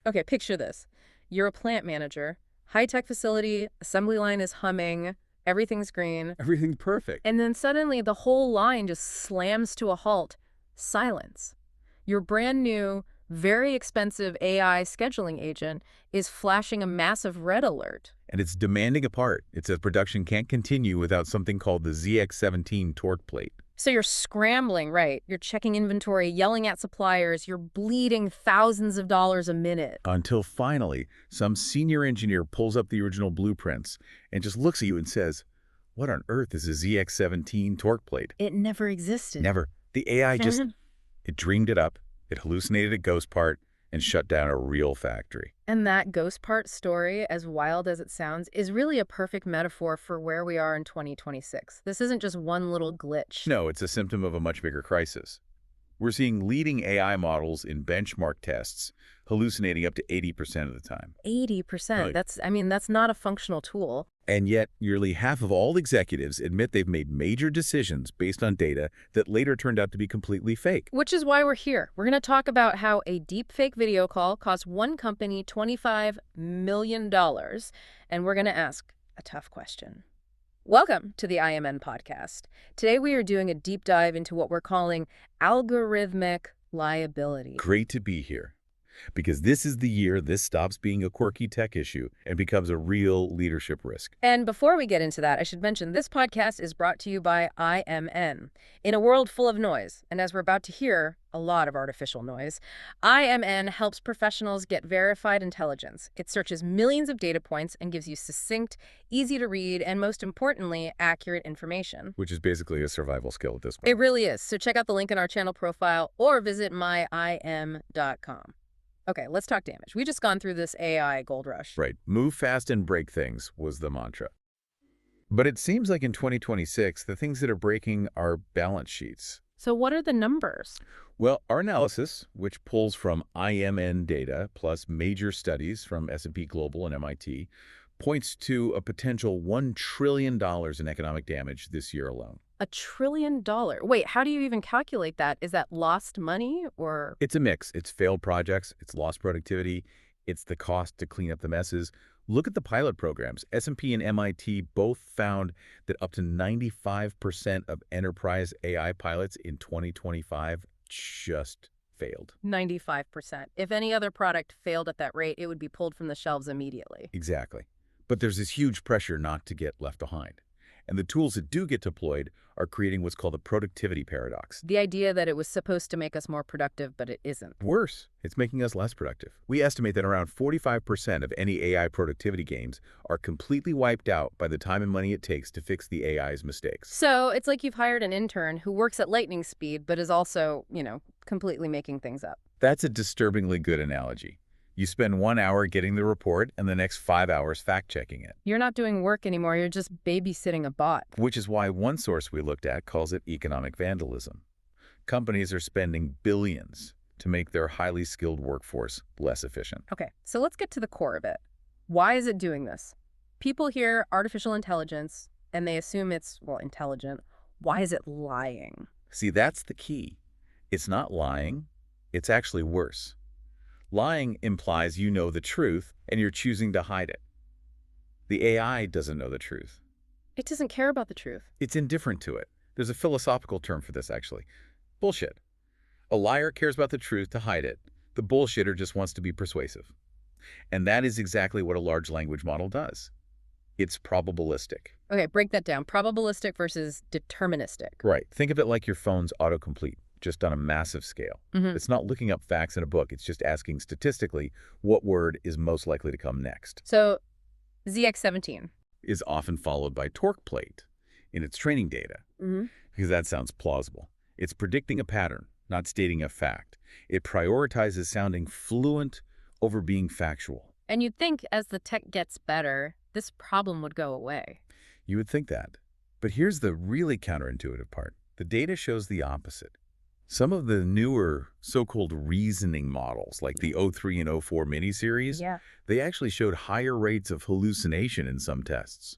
Okay, picture this. You're a plant manager, high-tech facility, assembly line is humming, everything's green, Everything's perfect. and then suddenly the whole line just slams to a halt. Silence. Your brand new, very expensive AI scheduling agent is flashing a massive red alert. And it's demanding a part. It says production can't continue without something called the ZX17 torque plate. So you're scrambling, right? You're checking inventory, yelling at suppliers, you're bleeding thousands of dollars a minute. Until finally, some senior engineer pulls up the original blueprints and just looks at you and says, "What on earth is a ZX17 torque plate?" It never existed. Never. The AI just, it dreamed it up, it hallucinated a ghost part, and shut down a real factory. And that ghost part story, as wild as it sounds, is really a perfect metaphor for where we are in 2026. This isn't just one little glitch. No, it's a symptom of a much bigger crisis. We're seeing leading AI models in benchmark tests hallucinating up to 80% of the time. 80%. Right. That's not a functional tool. And yet, nearly half of all executives admit they've made major decisions based on data that later turned out to be completely fake. Which is why we're here. We're going to talk about how a deepfake video call cost one company $25 million, and we're going to ask a tough question. Welcome to the IMN Podcast. Today we are doing a deep dive into what we're calling algorithmic liability. Great to be here, because this is the year this stops being a quirky tech issue and becomes a real leadership risk. And before we get into that, I should mention this podcast is brought to you by IMN. In a world full of noise, and as we're about to hear, a lot of artificial noise, IMN helps professionals get verified intelligence. It searches millions of data points and gives you succinct, easy to read, and most importantly, accurate information. Which is basically a survival skill at this point. It really is. So check out the link in our channel profile or visit myim.com. Okay, let's talk damage. We just gone through this AI gold rush. Right. Move fast and break things was the mantra. But it seems like in 2026, the things that are breaking are balance sheets. So what are the numbers? Well, our analysis, which pulls from IMN data plus major studies from S&P Global and MIT, points to a potential $1 trillion in economic damage this year alone. $1 trillion. Wait, how do you even calculate that? Is that lost money or? It's a mix. It's failed projects, it's lost productivity, it's the cost to clean up the messes. Look at the pilot programs. S&P and MIT both found that up to 95% of enterprise AI pilots in 2025 just failed. 95%. If any other product failed at that rate, it would be pulled from the shelves immediately. Exactly. But there's this huge pressure not to get left behind. And the tools that do get deployed are creating what's called the productivity paradox. The idea that it was supposed to make us more productive, but it isn't. Worse, it's making us less productive. We estimate that around 45% of any AI productivity gains are completely wiped out by the time and money it takes to fix the AI's mistakes. So it's like you've hired an intern who works at lightning speed, but is also, completely making things up. That's a disturbingly good analogy. You spend 1 hour getting the report and the next 5 hours fact-checking it. You're not doing work anymore, you're just babysitting a bot. Which is why one source we looked at calls it economic vandalism. Companies are spending billions to make their highly skilled workforce less efficient. Okay, so let's get to the core of it. Why is it doing this? People hear artificial intelligence and they assume it's, intelligent. Why is it lying? See, that's the key. It's not lying, it's actually worse. Lying implies you know the truth and you're choosing to hide it. The AI doesn't know the truth. It doesn't care about the truth. It's indifferent to it. There's a philosophical term for this, actually. Bullshit. A liar cares about the truth to hide it. The bullshitter just wants to be persuasive. And that is exactly what a large language model does. It's probabilistic. Okay, break that down. Probabilistic versus deterministic. Right. Think of it like your phone's autocomplete, just on a massive scale. It's not looking up facts in a book. It's just asking statistically what word is most likely to come next. So ZX17 is often followed by torque plate in its training data, because that sounds plausible. It's predicting a pattern, not stating a fact. It prioritizes sounding fluent over being factual. And you'd think as the tech gets better, this problem would go away. You would think that. But here's the really counterintuitive part. The data shows the opposite. Some of the newer so-called reasoning models, like the O3 and O4 mini-series, they actually showed higher rates of hallucination in some tests,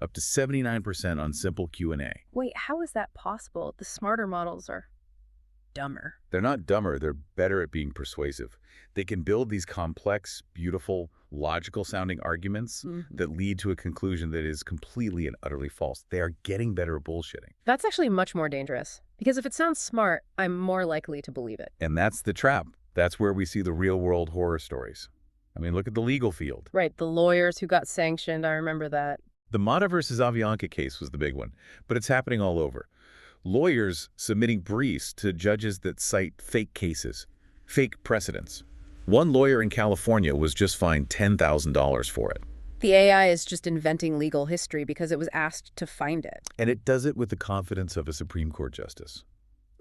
up to 79% on simple Q&A. Wait, how is that possible? The smarter models are... dumber. They're not dumber, they're better at being persuasive. They can build these complex, beautiful, logical-sounding arguments that lead to a conclusion that is completely and utterly false. They are getting better at bullshitting. That's actually much more dangerous, because if it sounds smart, I'm more likely to believe it. And that's the trap. That's where we see the real-world horror stories. I mean, look at the legal field. Right, the lawyers who got sanctioned, I remember that. The Mata versus Avianca case was the big one, but it's happening all over. Lawyers submitting briefs to judges that cite fake cases, fake precedents. One lawyer in California was just fined $10,000 for it. The AI is just inventing legal history because it was asked to find it. And it does it with the confidence of a Supreme Court justice.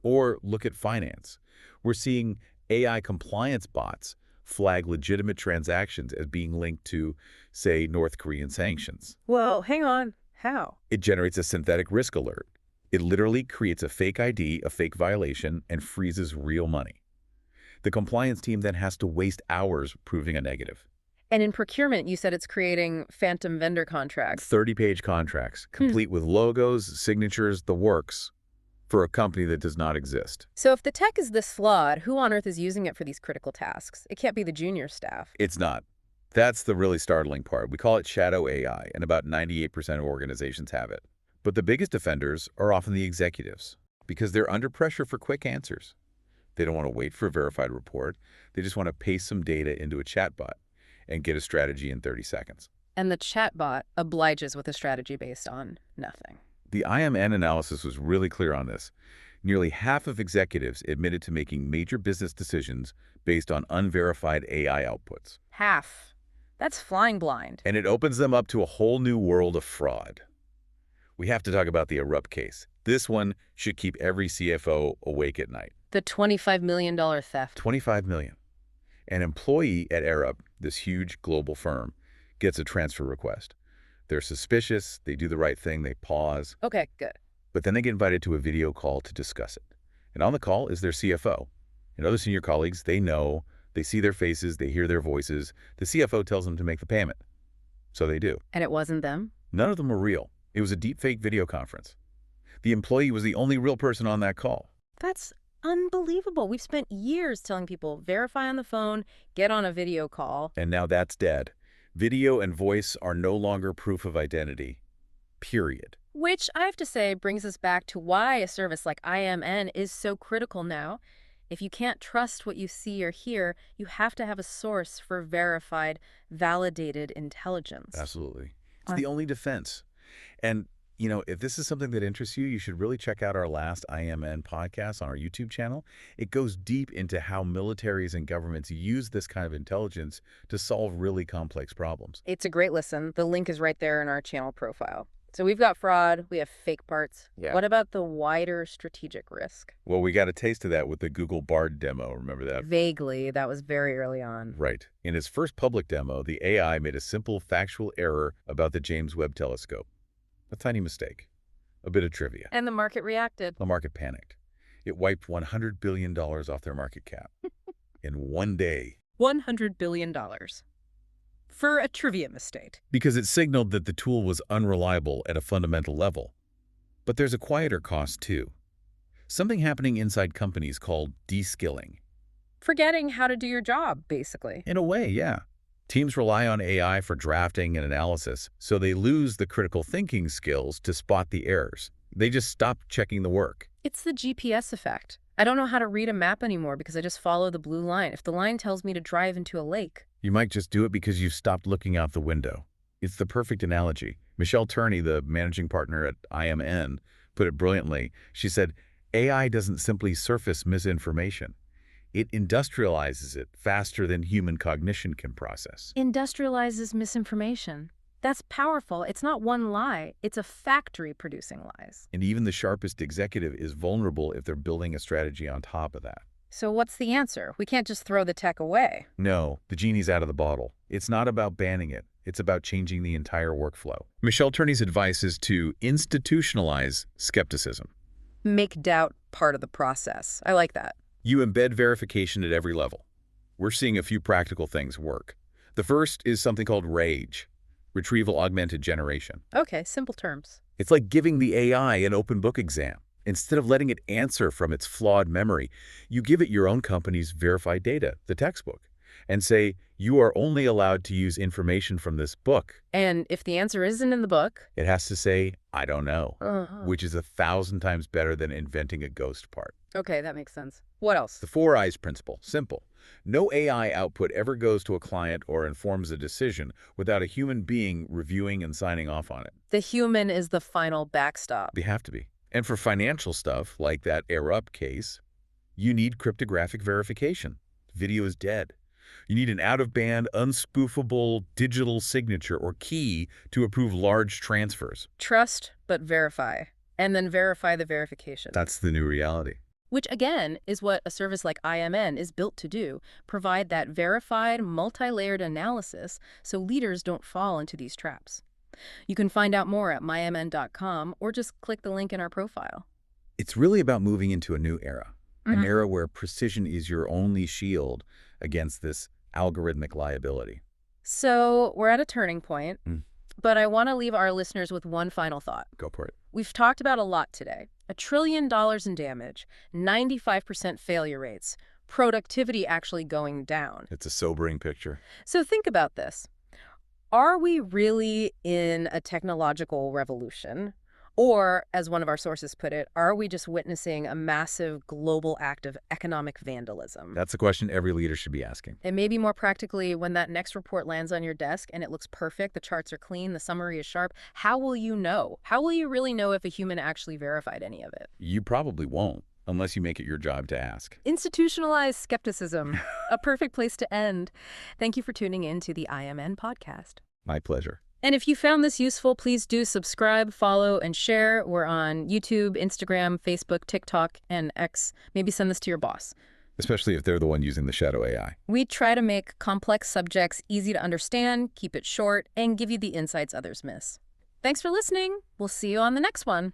Or look at finance. We're seeing AI compliance bots flag legitimate transactions as being linked to, say, North Korean sanctions. Whoa, hang on. How? It generates a synthetic risk alert. It literally creates a fake ID, a fake violation, and freezes real money. The compliance team then has to waste hours proving a negative. And in procurement, you said it's creating phantom vendor contracts. 30-page contracts, complete with logos, signatures, the works, for a company that does not exist. So if the tech is this flawed, who on earth is using it for these critical tasks? It can't be the junior staff. It's not. That's the really startling part. We call it shadow AI, and about 98% of organizations have it. But the biggest offenders are often the executives, because they're under pressure for quick answers. They don't want to wait for a verified report. They just want to paste some data into a chatbot and get a strategy in 30 seconds. And the chatbot obliges with a strategy based on nothing. The IMN analysis was really clear on this. Nearly half of executives admitted to making major business decisions based on unverified AI outputs. Half. That's flying blind. And it opens them up to a whole new world of fraud. We have to talk about the Erupt case. This one should keep every CFO awake at night. The $25 million theft. $25 million. An employee at Erupt, this huge global firm, gets a transfer request. They're suspicious, they do the right thing, they pause. Okay, good. But then they get invited to a video call to discuss it. And on the call is their CFO. And other senior colleagues, they know, they see their faces, they hear their voices. The CFO tells them to make the payment. So they do. And it wasn't them? None of them were real. It was a deepfake video conference. The employee was the only real person on that call. That's unbelievable. We've spent years telling people, verify on the phone, get on a video call. And now that's dead. Video and voice are no longer proof of identity. Period. Which, I have to say, brings us back to why a service like IMN is so critical now. If you can't trust what you see or hear, you have to have a source for verified, validated intelligence. Absolutely. It's the only defense. And, you know, if this is something that interests you, you should really check out our last IMN podcast on our YouTube channel. It goes deep into how militaries and governments use this kind of intelligence to solve really complex problems. It's a great listen. The link is right there in our channel profile. So we've got fraud, we have fake parts. Yeah. What about the wider strategic risk? Well, we got a taste of that with the Google Bard demo. Remember that? Vaguely, that was very early on. Right. In its first public demo, the AI made a simple factual error about the James Webb Telescope. A tiny mistake. A bit of trivia. And the market reacted. The market panicked. It wiped $100 billion off their market cap in one day. $100 billion. For a trivia mistake. Because it signaled that the tool was unreliable at a fundamental level. But there's a quieter cost, too. Something happening inside companies called deskilling. Forgetting how to do your job, basically. In a way, yeah. Teams rely on AI for drafting and analysis, so they lose the critical thinking skills to spot the errors. They just stop checking the work. It's the GPS effect. I don't know how to read a map anymore because I just follow the blue line. If the line tells me to drive into a lake. You might just do it because you've stopped looking out the window. It's the perfect analogy. Michelle Turney, the managing partner at IMN, put it brilliantly. She said, AI doesn't simply surface misinformation. It industrializes it faster than human cognition can process. Industrializes misinformation. That's powerful. It's not one lie. It's a factory producing lies. And even the sharpest executive is vulnerable if they're building a strategy on top of that. So what's the answer? We can't just throw the tech away. No, the genie's out of the bottle. It's not about banning it. It's about changing the entire workflow. Michelle Turney's advice is to institutionalize skepticism. Make doubt part of the process. I like that. You embed verification at every level. We're seeing a few practical things work. The first is something called RAGE, Retrieval Augmented Generation. Okay, simple terms. It's like giving the AI an open book exam. Instead of letting it answer from its flawed memory, you give it your own company's verified data, the textbook, and say, you are only allowed to use information from this book. And if the answer isn't in the book? It has to say, I don't know, Uh-huh. which is 1,000 times better than inventing a ghost part. Okay, that makes sense. What else? The 4 eyes principle. Simple. No AI output ever goes to a client or informs a decision without a human being reviewing and signing off on it. The human is the final backstop. They have to be. And for financial stuff, like that Erupt case, you need cryptographic verification. Video is dead. You need an out-of-band, unspoofable digital signature or key to approve large transfers. Trust, but verify. And then verify the verification. That's the new reality. Which, again, is what a service like IMN is built to do, provide that verified, multi-layered analysis so leaders don't fall into these traps. You can find out more at mymn.com or just click the link in our profile. It's really about moving into a new era, an era where precision is your only shield against this algorithmic liability. So we're at a turning point, but I want to leave our listeners with one final thought. Go for it. We've talked about a lot today. $1 trillion in damage, 95% failure rates, productivity actually going down. It's a sobering picture. So think about this. Are we really in a technological revolution? Or, as one of our sources put it, are we just witnessing a massive global act of economic vandalism? That's a question every leader should be asking. And maybe more practically, when that next report lands on your desk and it looks perfect, the charts are clean, the summary is sharp, how will you know? How will you really know if a human actually verified any of it? You probably won't, unless you make it your job to ask. Institutionalized skepticism. A perfect place to end. Thank you for tuning in to the IMN Podcast. My pleasure. And if you found this useful, please do subscribe, follow, and share. We're on YouTube, Instagram, Facebook, TikTok, and X. Maybe send this to your boss. Especially if they're the one using the shadow AI. We try to make complex subjects easy to understand, keep it short, and give you the insights others miss. Thanks for listening. We'll see you on the next one.